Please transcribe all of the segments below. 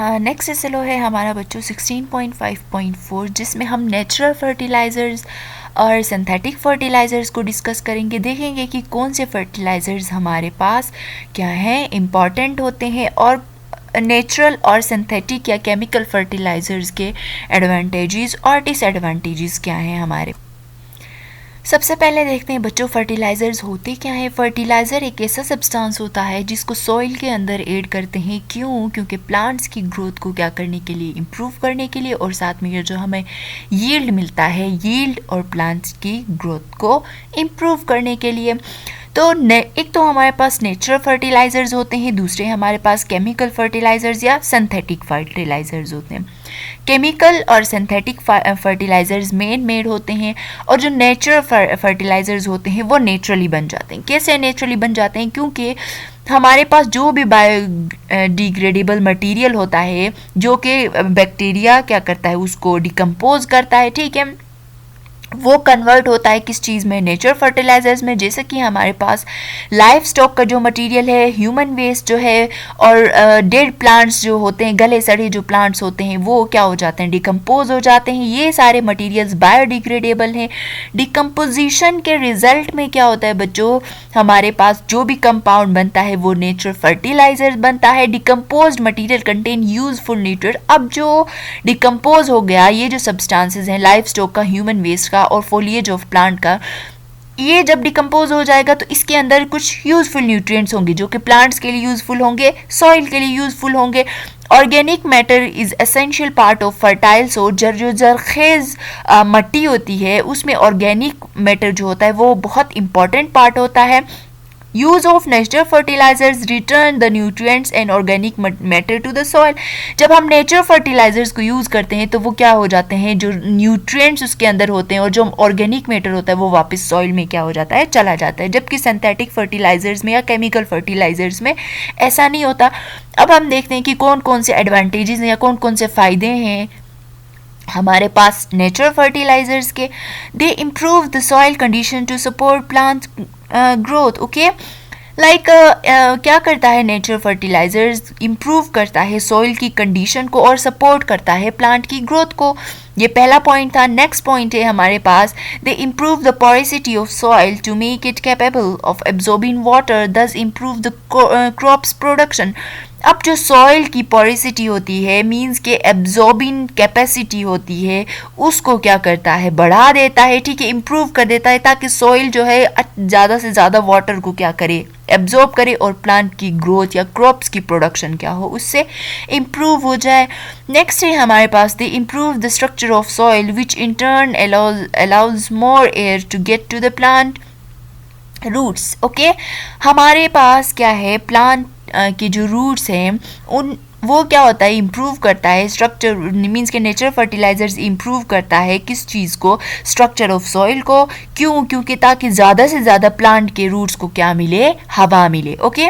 Next SLO है हमारा बच्चों 16.5.4, जिसमें हम नेचुरल फर्टिलाइज़र्स और सिंथेटिक फर्टिलाइज़र्स को डिस्कस करेंगे। देखेंगे कि कौन से फर्टिलाइज़र्स हमारे पास क्या हैं, इम्पॉर्टेंट होते हैं, और नेचुरल और सिंथेटिक या केमिकल फर्टिलाइज़र्स के एडवांटेजेस और डिसएडवांटेजेस क्या हैं हमारे। सबसे पहले देखते हैं बच्चों फर्टिलाइज़र्स होते क्या हैं। फर्टिलाइज़र एक ऐसा सब्सटेंस होता है जिसको सॉइल के अंदर ऐड करते हैं। क्यों? क्योंकि प्लांट्स की ग्रोथ को क्या करने के लिए, इम्प्रूव करने के लिए, और साथ में ये जो हमें यील्ड मिलता है, यील्ड और प्लांट्स की ग्रोथ को इम्प्रूव करने के लिए। तो एक तो हमारे पास नेचुरल फर्टिलाइज़र्स होते हैं, दूसरे हमारे पास केमिकल फर्टिलाइज़र्स या सिंथेटिक फर्टिलाइज़र्स होते हैं। केमिकल और सिंथेटिक फर्टिलाइज़र्स मेड होते हैं, और जो नेचुरल फर्टिलाइज़र्स होते हैं वो नेचुरली बन जाते हैं। कैसे नेचुरली बन जाते हैं? क्योंकि हमारे पास जो भी बायोडिग्रेडेबल मटेरियल होता है, जो कि बैक्टीरिया क्या करता है, उसको डिकम्पोज करता है, ठीक है, वो कन्वर्ट होता है किस चीज़ में, नेचुरल फर्टिलाइजर्स में। जैसे कि हमारे पास लाइफ स्टॉक का जो मटेरियल है, ह्यूमन वेस्ट जो है, और डेड प्लांट्स जो होते हैं, गले सड़े जो प्लांट्स होते हैं, वो क्या हो जाते हैं, डिकम्पोज हो जाते हैं। ये सारे मटेरियल्स बायोडिग्रेडेबल हैं। डिकम्पोजिशन के रिजल्ट में क्या होता है बच्चों, हमारे पास जो भी कंपाउंड बनता है वो नेचुरल फर्टिलाइजर बनता है। Decomposed material contain useful nutrient. अब जो डिकम्पोज हो गया, ये जो सब्सटेंसेस हैं लाइफ स्टॉक का, ह्यूमन वेस्ट का और फोलिएज ऑफ प्लांट का, ये जब डिकम्पोज हो जाएगा तो इसके अंदर कुछ यूजफुल न्यूट्रिएंट्स होंगे जो कि प्लांट्स के लिए यूजफुल होंगे, सॉइल के लिए यूजफुल होंगे। Organic matter is essential part of fertile soil. जो जरखेज मट्टी होती है उसमें ऑर्गेनिक मैटर जो होता है वो बहुत इंपॉर्टेंट पार्ट होता है। Use of natural fertilisers return the nutrients and organic matter to the soil. जब हम नेचुरल फर्टिलाइजर्स को यूज़ करते हैं तो वो क्या हो जाते हैं, जो न्यूट्रिएंट्स उसके अंदर होते हैं और जो ऑर्गेनिक मैटर होता है वो वापस सॉइल में क्या हो जाता है, चला जाता है। जबकि सिंथेटिक फर्टिलाइजर्स में या केमिकल फर्टिलाइजर्स में ऐसा नहीं होता। अब हम देखते हैं कि कौन कौन से एडवांटेजेस या कौन कौन से फ़ायदे हैं हमारे पास नेचुरल फर्टिलाइजर्स के। They improve the soil condition to support plant growth. Okay, like क्या करता है नेचुरल फर्टिलाइजर्स, इम्प्रूव करता है सॉइल की कंडीशन को और सपोर्ट करता है प्लांट की ग्रोथ को। ये पहला पॉइंट था। नेक्स्ट पॉइंट है हमारे पास, they improve the porosity of soil to make it capable of absorbing water, thus improve the crops production. अब जो सॉइल की पोरिसिटी होती है, मींस के एब्जॉर्बिंग कैपेसिटी होती है, उसको क्या करता है, बढ़ा देता है, ठीक है, इम्प्रूव कर देता है, ताकि सॉइल जो है ज़्यादा से ज़्यादा वाटर को क्या करे, एब्जॉर्ब करे, और प्लांट की ग्रोथ या क्रॉप्स की प्रोडक्शन क्या हो, उससे इम्प्रूव हो जाए। नेक्स्ट है हमारे पास, they improve the structure of soil which in turn allows more air to get to the plant roots. Okay, हमारे पास क्या है, प्लांट के जो रूट्स हैं उन वो क्या होता है, इम्प्रूव करता है स्ट्रक्चर, मीन्स के नेचुरल फर्टिलाइजर्स इम्प्रूव करता है किस चीज़ को, स्ट्रक्चर ऑफ सॉइल को। क्यों? क्योंकि ताकि ज़्यादा से ज़्यादा प्लांट के रूट्स को क्या मिले, हवा मिले। Okay,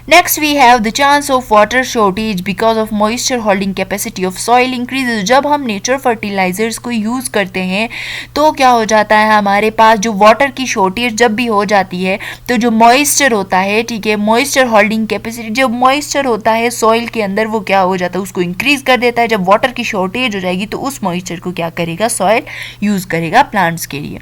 next we have the chance of water shortage because of moisture holding capacity of soil increases. जब हम नेचुरल फर्टिलाइजर्स को यूज़ करते हैं तो क्या हो जाता है, हमारे पास जो वाटर की शॉर्टेज जब भी हो जाती है तो जो मॉइस्चर होता है, ठीक है, मॉइस्चर होल्डिंग कैपेसिटी, जो मॉइस्चर होता है सॉइल के अंदर वो क्या हो जाता है, उसको इंक्रीज कर देता है। जब वाटर की शॉर्टेज हो जाएगी तो उस मॉइस्चर को क्या करेगा, सॉइल यूज़ करेगा प्लांट्स के लिए।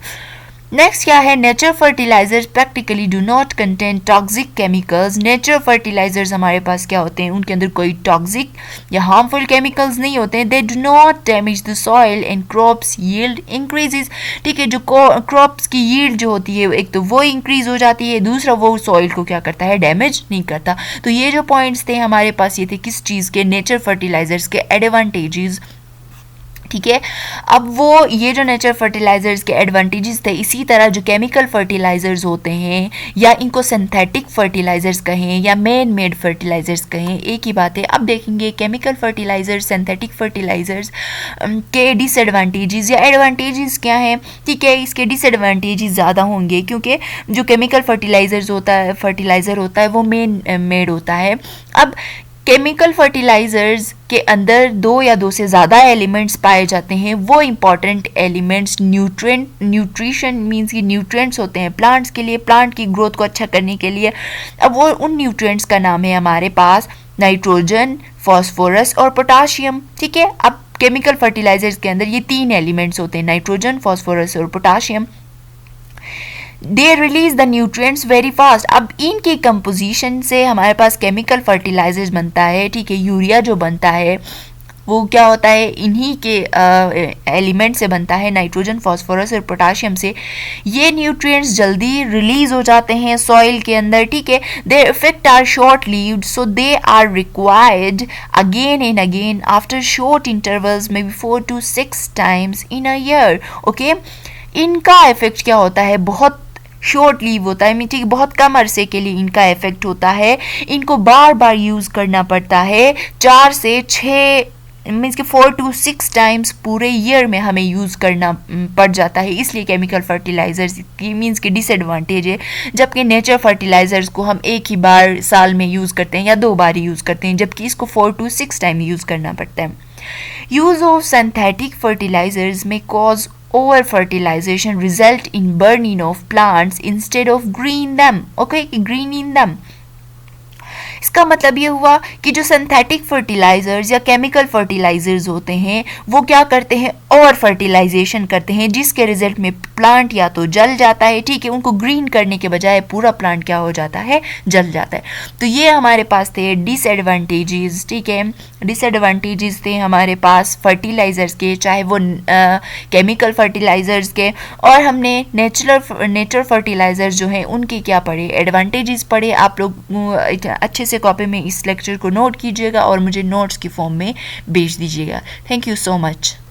नेक्स्ट क्या है, natural fertilisers practically do not contain toxic chemicals. Natural fertilisers हमारे पास क्या होते हैं, उनके अंदर कोई टॉक्सिक या हार्मफुल केमिकल्स नहीं होते हैं। They do not damage the soil and crops yield increases. ठीक है, जो क्रॉप्स की यील्ड जो होती है एक तो वो इंक्रीज हो जाती है, दूसरा वो सॉइल को क्या करता है, डैमेज नहीं करता। तो ये जो पॉइंट्स थे हमारे पास, ये थे किस चीज़ के, नेचुरल फर्टिलाइजर्स के एडवांटेजेस। ठीक है, अब वो ये जो नेचुरल फर्टिलाइजर्स के एडवांटेजेस थे, इसी तरह जो केमिकल फर्टिलाइजर्स होते हैं, या इनको सिंथेटिक फर्टिलाइजर्स कहें या मैन मेड फर्टिलाइजर्स कहें, एक ही बात है। अब देखेंगे केमिकल फर्टिलाइजर्स, सिंथेटिक फर्टिलाइजर्स के डिसएडवांटेजेस या एडवांटेजेस क्या हैं। ठीक है, इसके डिसएडवांटेजेस ज़्यादा होंगे क्योंकि जो केमिकल फर्टिलाइजर होता है वो मैन मेड होता है। अब केमिकल फर्टिलाइजर्स के अंदर दो या दो से ज़्यादा एलिमेंट्स पाए जाते हैं। वो इम्पॉर्टेंट एलिमेंट्स न्यूट्रिशन मीन्स कि न्यूट्रिएंट्स होते हैं प्लांट्स के लिए, प्लांट की ग्रोथ को अच्छा करने के लिए। अब वो उन न्यूट्रिएंट्स का नाम है हमारे पास नाइट्रोजन, फॉस्फोरस और पोटाशियम। ठीक है, अब केमिकल फर्टिलाइजर्स के अंदर ये 3 एलिमेंट्स होते हैं, नाइट्रोजन, फॉस्फोरस और potassium. They release the nutrients very fast. अब इनकी कंपोजिशन से हमारे पास केमिकल फर्टिलाइजर्स बनता है। ठीक है, यूरिया जो बनता है वो क्या होता है, इन्हीं के एलिमेंट से बनता है, नाइट्रोजन, फास्फोरस और पोटाशियम से। ये न्यूट्रिएंट्स जल्दी रिलीज हो जाते हैं सॉइल के अंदर। ठीक है, their effect are short lived, so they are required again and again after short intervals, may be 4 to 6 times in a year. Okay, इनका इफेक्ट क्या होता है, बहुत शॉर्ट लीव होता है, ठीक, बहुत कम अरसे के लिए इनका इफेक्ट होता है। इनको बार बार यूज़ करना पड़ता है, 4 से 6 मीन्स कि 4 to 6 टाइम्स पूरे ईयर में हमें यूज़ करना पड़ जाता है। इसलिए केमिकल फर्टिलाइजर्स की मीन्स की डिसएडवांटेज है, जबकि नेचर फर्टिलाइजर्स को हम एक ही बार साल में यूज़ करते हैं या 2 बार यूज़ करते हैं, जबकि इसको 4 to 6 टाइम यूज़ करना पड़ता है। यूज़ ऑफ सिंथेटिक फर्टिलाइजर्स में cause over fertilization result in burning of plants instead of greening them. Okay, greening them. इसका मतलब ये हुआ कि जो सिंथेटिक फर्टिलाइजर्स या केमिकल फर्टिलाइजर्स होते हैं वो क्या करते हैं, और फर्टिलाइजेशन करते हैं, जिसके रिजल्ट में प्लांट या तो जल जाता है। ठीक है, उनको ग्रीन करने के बजाय पूरा प्लांट क्या हो जाता है, जल जाता है। तो ये हमारे पास थे डिसएडवांटेजेस। ठीक है, डिसएडवांटेजेस थे हमारे पास फर्टिलाइजर्स के, चाहे वो केमिकल फर्टिलाइजर्स के, और हमने नेचुरल फर्टिलाइजर्स जो हैं उनके क्या पढ़े, एडवांटेजेस पढ़े। आप लोग अच्छे से कॉपी में इस लेक्चर को नोट कीजिएगा और मुझे नोट्स की फॉर्म में भेज दीजिएगा। Thank you so much.